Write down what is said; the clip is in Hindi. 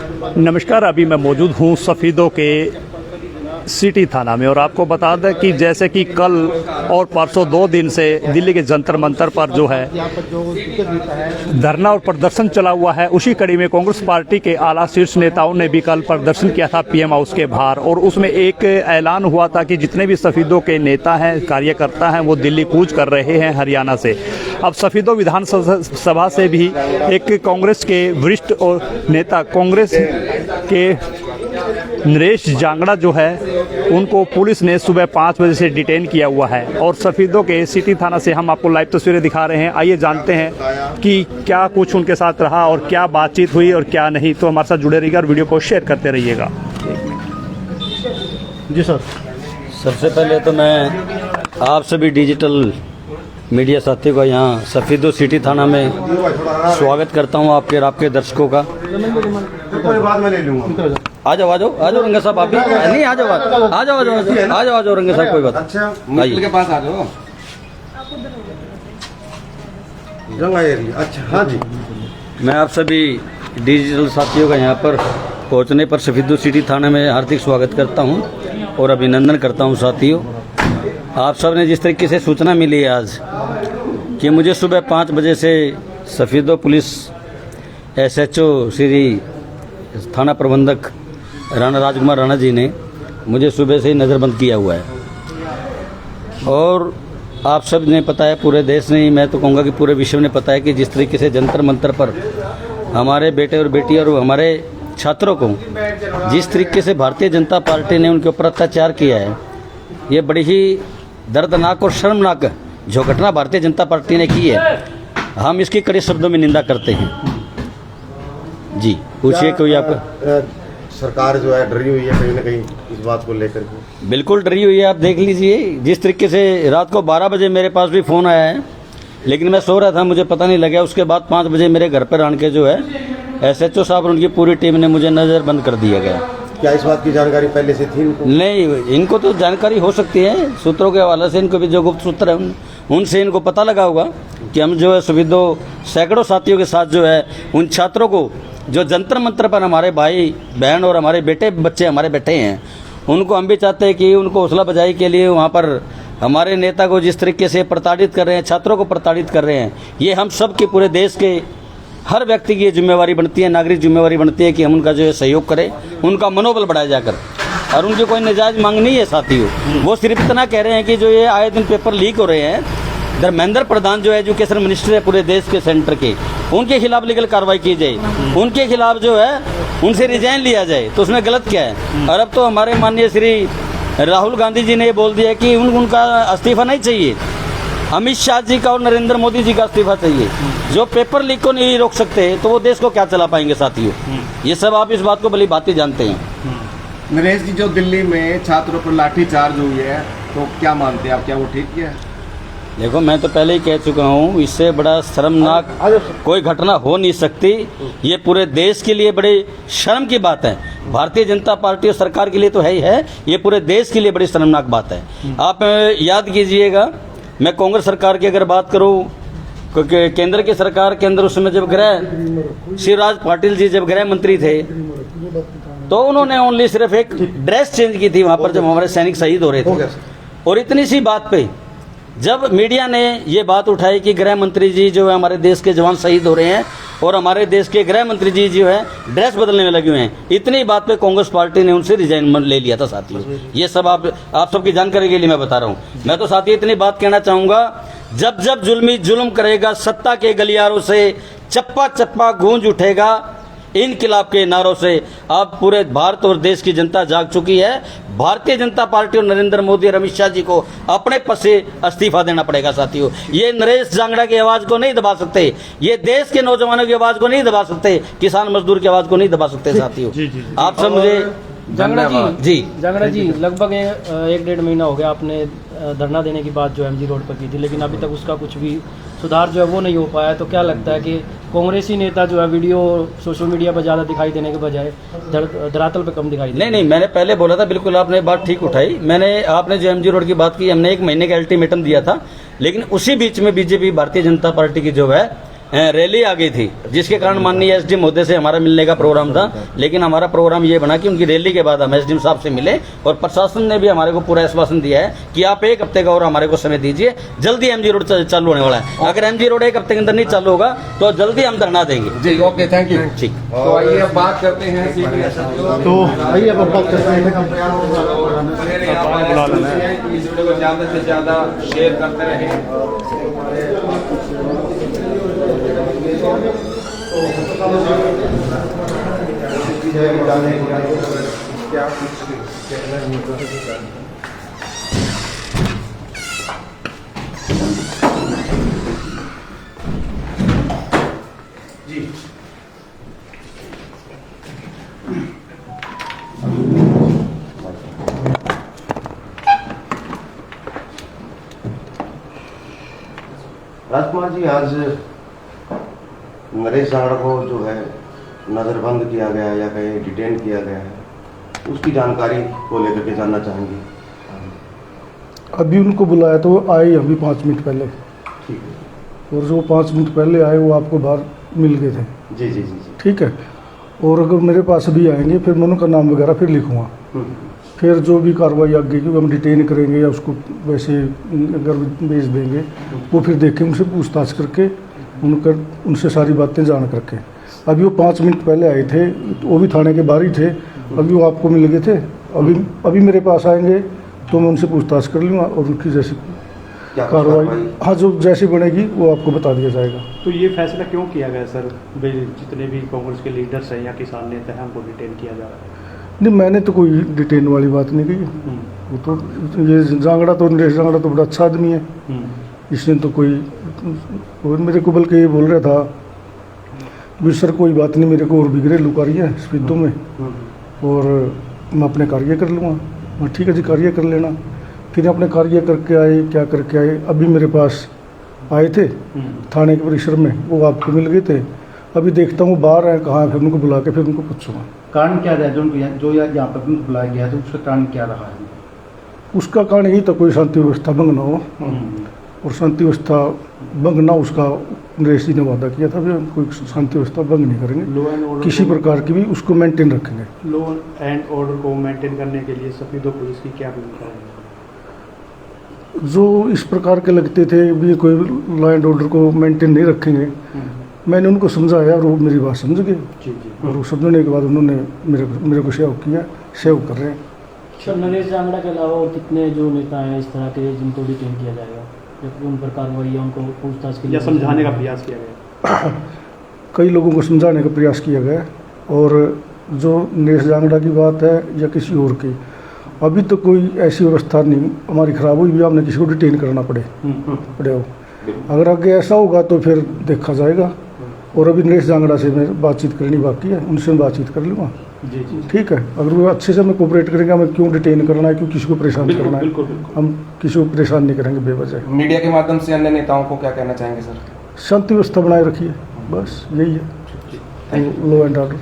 नमस्कार। अभी मैं मौजूद हूँ सफीदों के सिटी थाना में और आपको बता दें कि जैसे कि कल और परसों 2 दिन से दिल्ली के जंतर मंतर पर जो है धरना और प्रदर्शन चला हुआ है, उसी कड़ी में कांग्रेस पार्टी के आला शीर्ष नेताओं ने भी कल प्रदर्शन किया था पीएम हाउस के बाहर और उसमें एक ऐलान हुआ था कि जितने भी सफीदों के नेता हैं, कार्यकर्ता हैं, वो दिल्ली कूच कर रहे हैं हरियाणा से। अब सफीदों विधानसभा से भी एक कांग्रेस के वरिष्ठ और नेता कांग्रेस के नरेश जांगड़ा जो है उनको पुलिस ने सुबह 5 बजे से डिटेन किया हुआ है और सफीदों के सिटी थाना से हम आपको लाइव तस्वीरें दिखा रहे हैं। आइए जानते हैं कि क्या कुछ उनके साथ रहा और क्या बातचीत हुई और क्या नहीं। तो हमारे साथ जुड़े रहिएगा और वीडियो को शेयर करते रहिएगा। जी सर। सबसे पहले तो मैं आप सभी डिजिटल मीडिया साथियों का यहाँ सफीदों सिटी थाना में स्वागत करता हूँ, आपके और आपके दर्शकों का। आ जाओ रंगा साहब, आप भी नहीं आ जाओ रंगा साहब, कोई बात। अच्छा, मिल के पास आ जाओ। अच्छा, हाँ जी। मैं आप सभी डिजिटल साथियों का यहाँ पर पहुँचने पर सफीदों सिटी थाने में हार्दिक स्वागत करता हूँ और अभिनंदन करता हूँ। साथियों, आप सब ने जिस तरीके से सूचना मिली है आज कि मुझे सुबह 5 बजे से सफीदों पुलिस SHO श्री थाना प्रबंधक राणा राजकुमार राणा जी ने मुझे सुबह से ही नज़रबंद किया हुआ है और आप सब ने पता है, पूरे देश ने, मैं तो कहूँगा कि पूरे विश्व ने पता है कि जिस तरीके से जंतर मंतर पर हमारे बेटे और बेटी और हमारे छात्रों को जिस तरीके से भारतीय जनता पार्टी ने उनके ऊपर अत्याचार किया है, ये बड़ी ही दर्दनाक और शर्मनाक जो घटना भारतीय जनता पार्टी ने की है, हम इसकी कड़े शब्दों में निंदा करते हैं। जी पूछिए कोई आप। सरकार जो है डरी हुई है कहीं ना कहीं इस बात को लेकर के। बिल्कुल डरी हुई है। आप देख लीजिए जिस तरीके से रात को 12 बजे मेरे पास भी फ़ोन आया है, लेकिन मैं सो रहा था, मुझे पता नहीं लगा। उसके बाद 5 बजे मेरे घर पर आन के जो है SHO साहब और उनकी पूरी टीम ने मुझे नज़रबंद कर दिया गया। क्या इस बात की जानकारी पहले से थी इनको? नहीं, इनको तो जानकारी हो सकती है, सूत्रों के हवाले से इनको भी जो गुप्त सूत्र है उनसे इनको पता लगा होगा कि हम जो है सफीदों सैकड़ों साथियों के साथ जो है उन छात्रों को जो जंतर मंतर पर हमारे भाई बहन और हमारे बेटे बच्चे हमारे बैठे हैं, उनको हम भी चाहते हैं कि उनको हौसला बजाई के लिए वहाँ पर हमारे नेता को जिस तरीके से प्रताड़ित कर रहे हैं, छात्रों को प्रताड़ित कर रहे हैं, ये हम सब के पूरे देश के हर व्यक्ति की ये जिम्मेवारी बनती है, नागरिक जिम्मेवारी बनती है कि हम उनका जो है सहयोग करें, उनका मनोबल बढ़ाया जाकर। और उनकी कोई नाजायज मांग नहीं है साथियों, वो सिर्फ इतना कह रहे हैं कि जो ये आए दिन पेपर लीक हो रहे हैं, धर्मेंद्र प्रधान जो है एजुकेशन मिनिस्टर है पूरे देश के सेंटर के, उनके खिलाफ लीगल कार्रवाई की जाए, उनके खिलाफ जो है उनसे रिजाइन लिया जाए, तो उसमें गलत क्या है। और अब तो हमारे माननीय श्री राहुल गांधी जी ने ये बोल दिया कि उनका इस्तीफा नहीं चाहिए, अमित शाह जी का और नरेंद्र मोदी जी का इस्तीफा चाहिए। जो पेपर लीक को नहीं रोक सकते तो वो देश को क्या चला पाएंगे साथियों। ये सब आप इस बात को भली बातें जानते हैं। नरेश जी, जो दिल्ली में छात्रों पर लाठीचार्ज हुई है, तो क्या मानते हैं आप, क्या वो ठीक किया? देखो, मैं तो पहले ही कह चुका हूँ, इससे बड़ा शर्मनाक कोई घटना हो नहीं सकती। ये पूरे देश के लिए बड़े शर्म की बात है। भारतीय जनता पार्टी और सरकार के लिए तो है ही है, ये पूरे देश के लिए बड़ी शर्मनाक बात है। आप याद कीजिएगा, मैं कांग्रेस सरकार की अगर बात करूँ, क्योंकि केंद्र की सरकार के अंदर उस समय जब शिवराज पाटिल जी जब गृह मंत्री थे, तो उन्होंने ओनली सिर्फ एक ड्रेस चेंज की थी वहाँ पर जब हमारे सैनिक शहीद हो रहे थे। और इतनी सी बात पे जब मीडिया ने ये बात उठाई कि गृह मंत्री जी जो है हमारे देश के जवान शहीद हो रहे हैं और हमारे देश के गृह मंत्री जी जो है ड्रेस बदलने में लगे हुए हैं, इतनी बात पे कांग्रेस पार्टी ने उनसे रिजाइन ले लिया था साथियों। ये सब आप सबकी जानकारी के लिए मैं बता रहा हूँ। मैं तो साथियों इतनी बात कहना चाहूँगा, जब जब जुल्मी जुल्म करेगा सत्ता के गलियारों से चप्पा चप्पा गूंज उठेगा इनकिलाब के नारों से। अब पूरे भारत और देश की जनता जाग चुकी है। भारतीय जनता पार्टी और नरेंद्र मोदी और अमित शाह जी को अपने पद से इस्तीफा देना पड़ेगा साथियों। ये नरेश जांगड़ा की आवाज को नहीं दबा सकते, ये देश के नौजवानों की आवाज को नहीं दबा सकते, किसान मजदूर की आवाज को नहीं दबा सकते साथियों। आप सब मुझे जांगड़ा जी लगभग 1-1.5 महीना हो गया आपने धरना देने की बात जो MG रोड पर की थी, लेकिन अभी तक उसका कुछ भी सुधार जो है वो नहीं हो पाया। तो क्या लगता है कि कांग्रेसी नेता जो है वीडियो सोशल मीडिया पर ज़्यादा दिखाई देने के बजाय धरातल पे कम दिखाई दे? नहीं, मैंने पहले बोला था, बिल्कुल आपने बात ठीक उठाई। आपने जो MG रोड की बात की, हमने 1 महीने का अल्टीमेटम दिया था, लेकिन उसी बीच में बीजेपी भारतीय जनता पार्टी की जो है रैली आ गई थी, जिसके कारण माननीय एसडीएम महोदय से हमारा मिलने का प्रोग्राम था, लेकिन हमारा प्रोग्राम ये बना कि उनकी रैली के बाद हम एसडीएम साहब से मिले और प्रशासन ने भी हमारे को पूरा आश्वासन दिया है कि आप 1 हफ्ते का और हमारे को समय दीजिए, जल्दी एमजी रोड चालू होने वाला है। अगर एमजी रोड 1 हफ्ते के अंदर नहीं चालू होगा तो जल्दी हम धरना देंगे। जी ओके, थैंक यू। ठीक, तो आइए अब बात करते हैं तो आइए अब बात करते हैं। इस वीडियो को ज्यादा से ज्यादा शेयर करते रहें। राजकुमार जी, आज नरेश जांगड़ा को जो है नज़रबंद किया गया है या कहीं डिटेन किया गया है, उसकी जानकारी को लेकर के जानना चाहेंगे। अभी उनको बुलाया तो वो आए अभी 5 मिनट पहले, ठीक है। और जो 5 मिनट पहले आए वो आपको बाहर मिल गए थे। जी जी जी जी। ठीक है। और अगर मेरे पास भी आएंगे फिर मैं उनका नाम वगैरह फिर लिखूँगा, फिर जो भी कार्रवाई आगे की हम डिटेन करेंगे या उसको वैसे अगर भेज देंगे, वो फिर देखें, उनसे पूछताछ करके उनसे सारी बातें जान करके। अभी वो 5 मिनट पहले आए थे, वो भी थाने के बाहर ही थे, अभी वो आपको मिल गए थे। अभी मेरे पास आएंगे तो मैं उनसे पूछताछ कर लूँगा और उनकी जैसी कार्रवाई, हाँ, जो जैसी बनेगी वो आपको बता दिया जाएगा। तो ये फैसला क्यों किया गया सर, जितने भी कांग्रेस के लीडर्स हैं या किसान नेता हैं हमको डिटेन किया जा रहा है? नहीं, मैंने तो कोई डिटेन वाली बात नहीं कही। वो तो ये जांगड़ा तो नरेश जांगड़ा तो बड़ा अच्छा आदमी है, इसने तो कोई मेरे को बल्कि ये बोल रहा था भी सर कोई बात नहीं, मेरे को और भी घरेलू कार्य है स्पीडों में और मैं अपने कार्य कर लूँगा। मैं ठीक है जी, कार्य कर लेना। फिर अपने कार्य करके आए, क्या करके आए, अभी मेरे पास आए थे थाने के परिसर में, वो आपको मिल गए थे। अभी देखता हूँ बाहर है कहाँ है, फिर उनको बुला के फिर उनको पूछूँगा कारण क्या रहा जो यहाँ पर उनको बुलाया गया तो उसका कारण क्या रहा है? उसका कारण यही था कोई शांति व्यवस्था भंग ना हो, और शांति व्यवस्था भंग ना, उसका नरेश जी ने वादा किया था भी हम कोई शांति व्यवस्था भंग नहीं करेंगे, लॉ एंड ऑर्डर किसी प्रकार की भी उसको मेंटेन रखेंगे। लॉ एंड ऑर्डर को मेंटेन करने के लिए सफीदो पुलिस की क्या भूमिका है? जो इस प्रकार के लगते थे भी कोई लॉ एंड ऑर्डर को मेंटेन नहीं रखेंगे, मैंने उनको समझाया और वो मेरी बात समझ गए, और वो समझने के बाद उन्होंने मेरे को सेव किया, सेव कर रहे हैं। सर, नरेश जांगड़ा के अलावा और कितने जो नेता हैं इस तरह के जिनको डिटेन किया जाएगा, जब उन पर कार्रवाई या उनको पूछताछ के लिए समझाने का प्रयास किया गया? कई लोगों को समझाने का प्रयास किया गया, और जो नरेश जांगड़ा की बात है या किसी और की, अभी तो कोई ऐसी व्यवस्था नहीं हमारी खराब हुई भी हमने किसी को डिटेन करना पड़े हो। अगर आगे ऐसा होगा तो फिर देखा जाएगा, और अभी नरेश जांगड़ा से मैं बातचीत करनी बाकी है, उनसे मैं बातचीत कर लूँगा। जी जी, ठीक है। अगर वो अच्छे से हमें कोऑपरेट करेंगे, हमें क्यों डिटेन करना है, क्यों किसी को परेशान करना है, हम किसी को परेशान नहीं करेंगे बेवजह। मीडिया के माध्यम से अन्य नेताओं को क्या कहना चाहेंगे सर? शांति व्यवस्था बनाए रखिए, बस यही है, लॉ एंड ऑर्डर।